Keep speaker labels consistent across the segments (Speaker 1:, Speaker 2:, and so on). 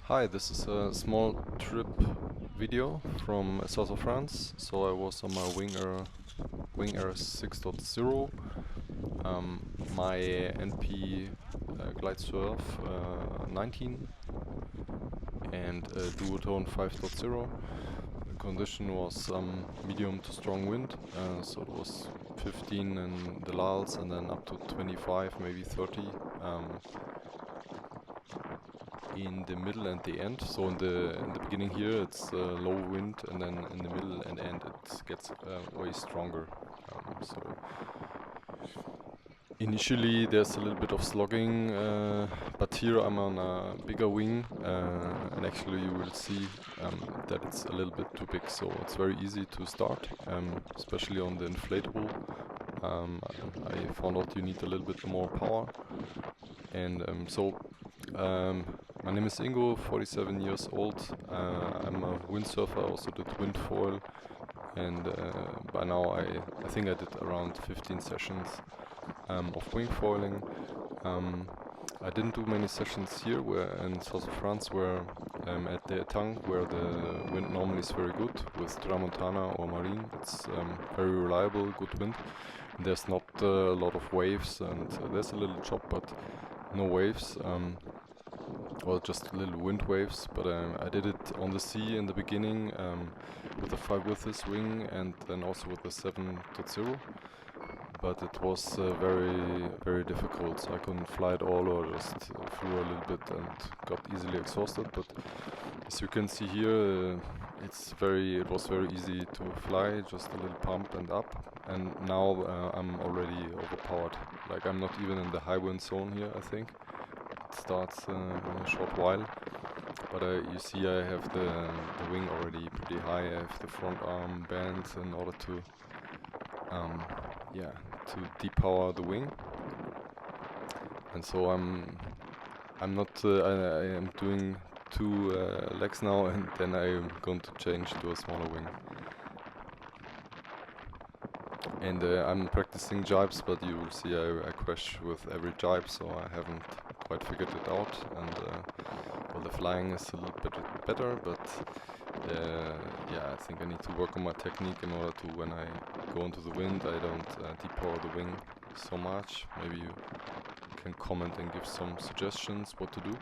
Speaker 1: Hi, this is a small trip video from south of France. So I was on my Wingair 6.0, my NP Glide Surf 19 and DUOTONE 5.0. The condition was medium to strong wind, so it was 15 in the lulls and then up to 25, maybe 30. In the middle and the end. So in the beginning here it's low wind, and then in the middle and end it gets way stronger. So initially there's a little bit of slogging, but here I'm on a bigger wing, and actually you will see that it's a little bit too big, so it's very easy to start, especially on the inflatable. I found out you need a little bit more power, and my name is Ingo, 47 years old. I'm a windsurfer, I also did windfoil, and by now I think I did around 15 sessions of wingfoiling. I didn't do many sessions here where in south of France, where at the Etang, where the wind normally is very good with Tramontana or Marine. It's very reliable, good wind. There's not a lot of waves, and there's a little chop, but no waves. Well, just little wind waves, but I did it on the sea in the beginning with this wing, and then also with the 7.0. But it was very difficult, so I couldn't fly at all, or just flew a little bit and got easily exhausted. But as you can see here, it was very easy to fly, just a little pump and up. And now I'm already overpowered. Like, I'm not even in the high wind zone here, I think. It starts in a short while. But you see I have the wing already pretty high. I have the front arm bent in order to to depower the wing. And so I'm not I am doing two legs now, and then I'm going to change to a smaller wing. And I'm practicing jibes, but you will see I crash with every jibe, so I haven't quite figured it out. And well, the flying is a little bit better, but yeah, I think I need to work on my technique in order to, when I go into the wind, I don't depower the wing so much. Maybe you can comment and give some suggestions what to do.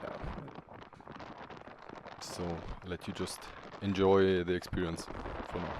Speaker 1: Yeah. So I'll let you just enjoy the experience for now.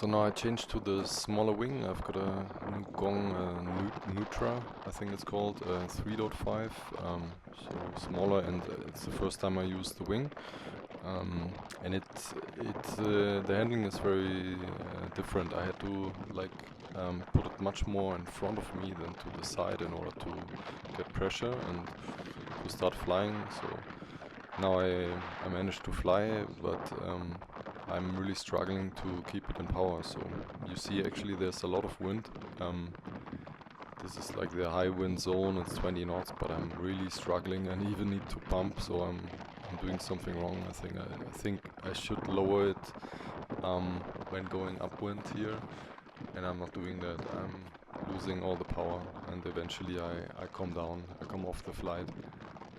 Speaker 1: So now I changed to the smaller wing. I've got a new Gong Neutra, I think it's called, 3.5, so smaller, and it's the first time I use the wing. And the handling is very different. I had to put it much more in front of me than to the side in order to get pressure and to start flying. So now I managed to fly, but I'm really struggling to keep it in power. So you see, actually there's a lot of wind. This is like the high wind zone, it's 20 knots, but I'm really struggling and even need to pump, so I'm doing something wrong. I think I should lower it when going upwind here, and I'm not doing that. I'm losing all the power, and eventually I come down, I come off the flight.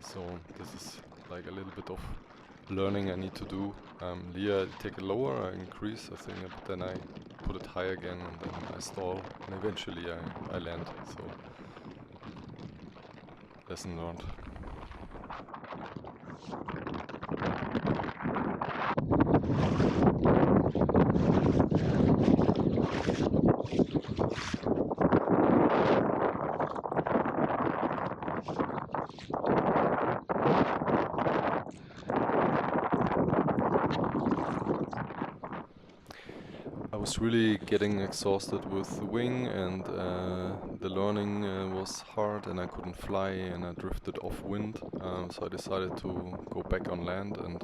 Speaker 1: So this is like a little bit of learning I need to do. Here I take it lower, I increase, I think, but then I put it high again, and then I stall, and eventually I land. So lesson learned. I was really getting exhausted with the wing, and the learning was hard, and I couldn't fly, and I drifted off wind. So I decided to go back on land, and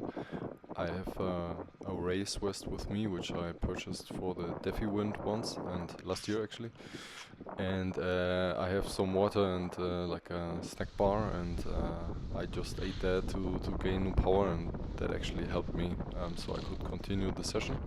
Speaker 1: I have a race vest with me, which I purchased for the Defi Wind once, and last year actually. And I have some water and like a snack bar, and I just ate that to gain new power, and that actually helped me, so I could continue the session.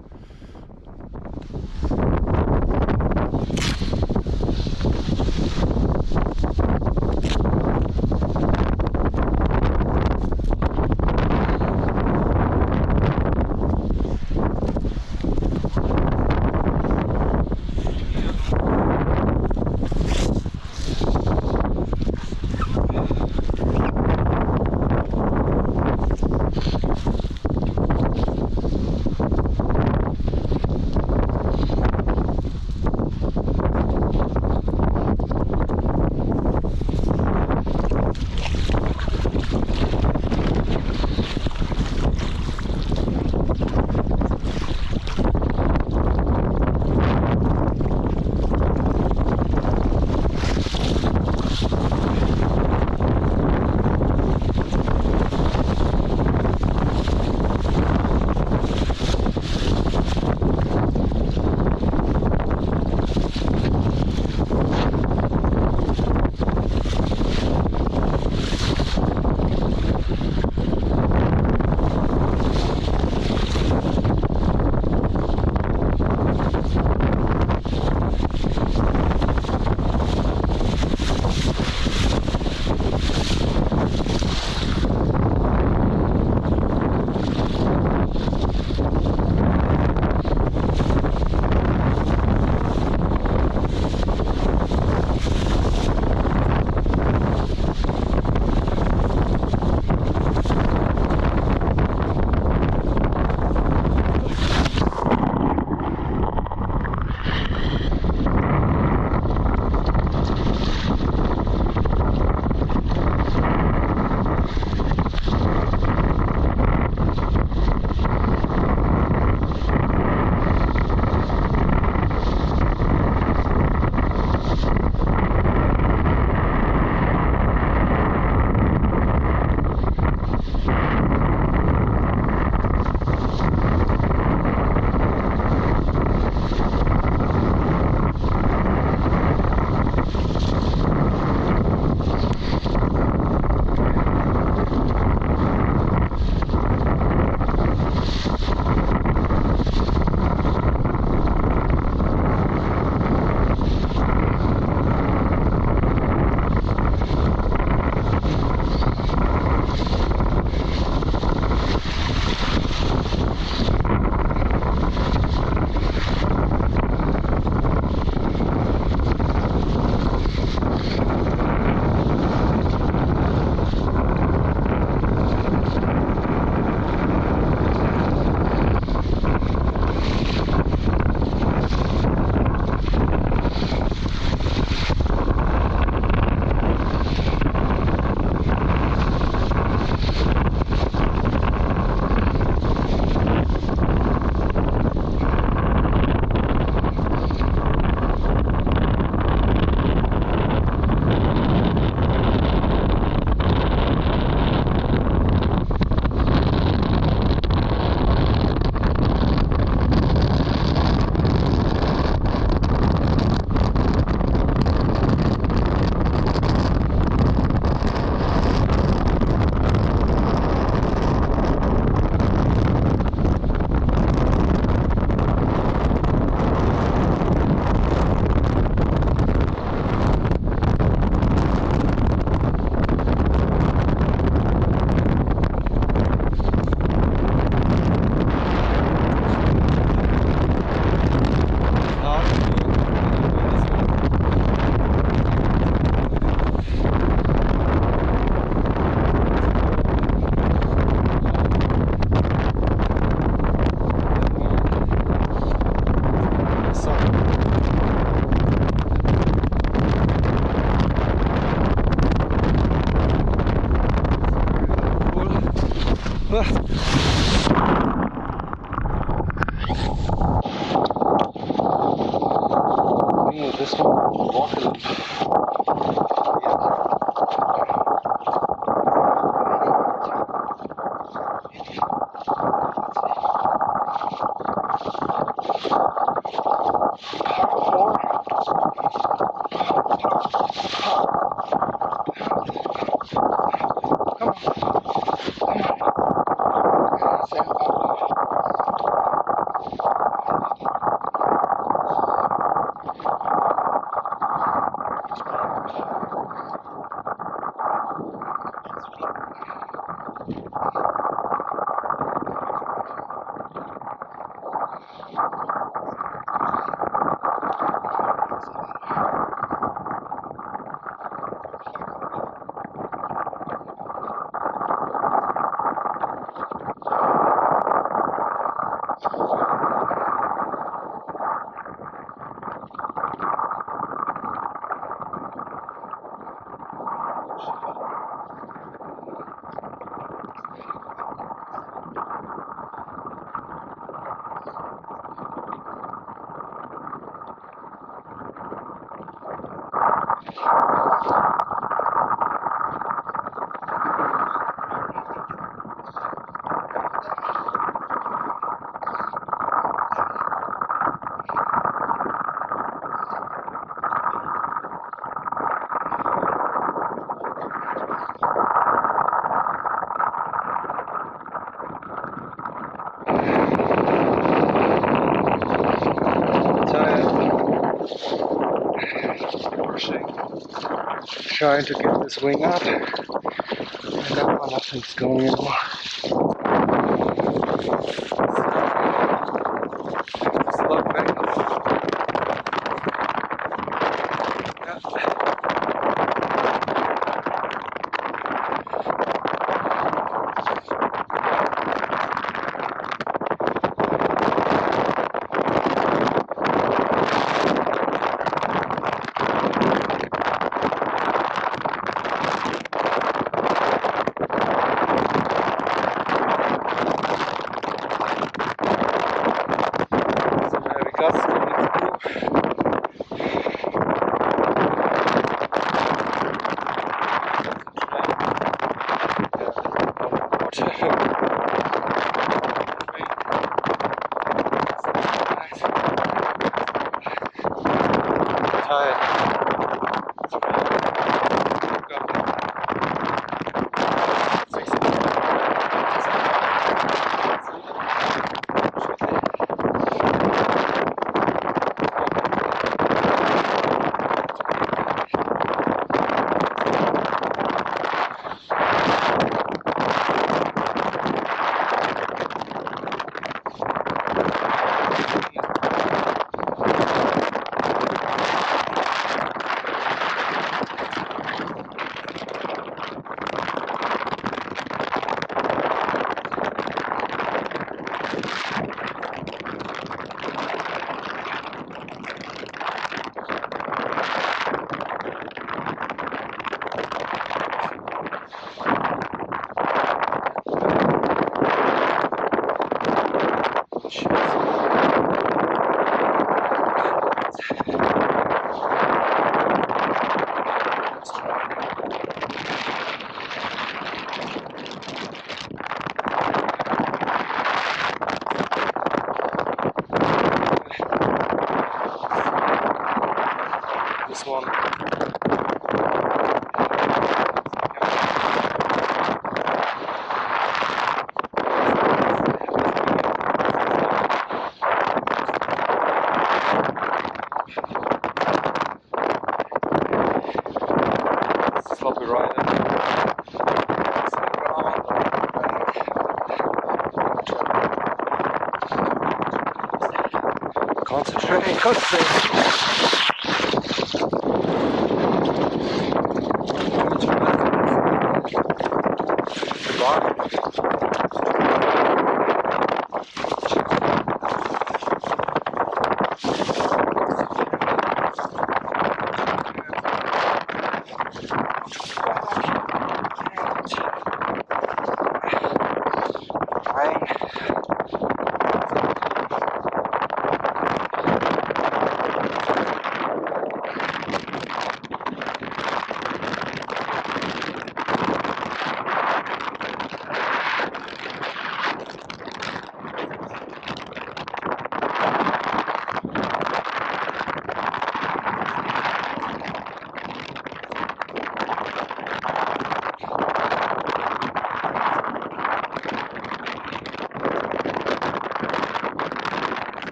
Speaker 2: This one, walk a little bit. Trying to get this wing up, and now nothing's going anymore. This one. Sloppy rider. Concentrate, concentrate.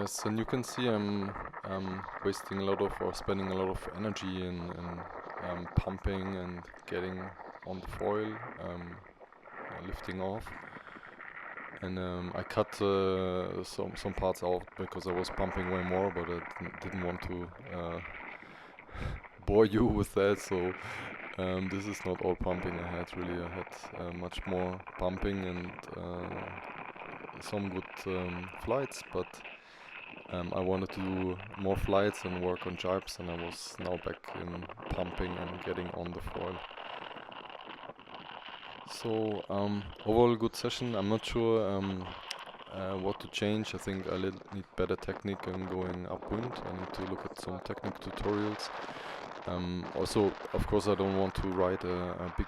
Speaker 1: Yes, and you can see I'm wasting a lot of, or spending a lot of energy in pumping and getting on the foil, lifting off. And I cut some parts out because I was pumping way more, but I didn't want to bore you with that. So this is not all pumping I had. Really, I had much more pumping and some good flights, but I wanted to do more flights and work on jibes, and I was now back in pumping and getting on the foil. So overall good session. I'm not sure what to change. I think I need better technique in going upwind. I need to look at some technique tutorials. Also, of course, I don't want to ride a big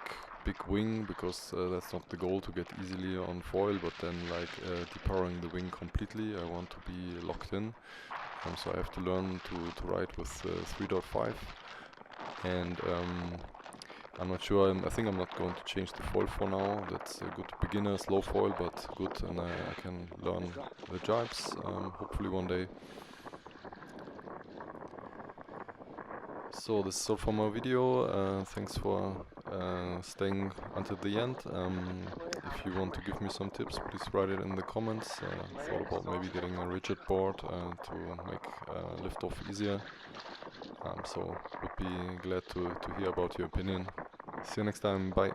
Speaker 1: wing, because that's not the goal, to get easily on foil, but then like depowering the wing completely. I want to be locked in. So I have to learn to ride with 3.5, and I'm not sure. I think I'm not going to change the foil for now. That's a good beginner, slow foil, but good, and I can learn the jibes hopefully one day. So this is all for my video. Thanks for staying until the end. If you want to give me some tips, please write it in the comments. Thought about maybe getting a rigid board to make lift off easier. So would be glad to hear about your opinion. See you next time. Bye.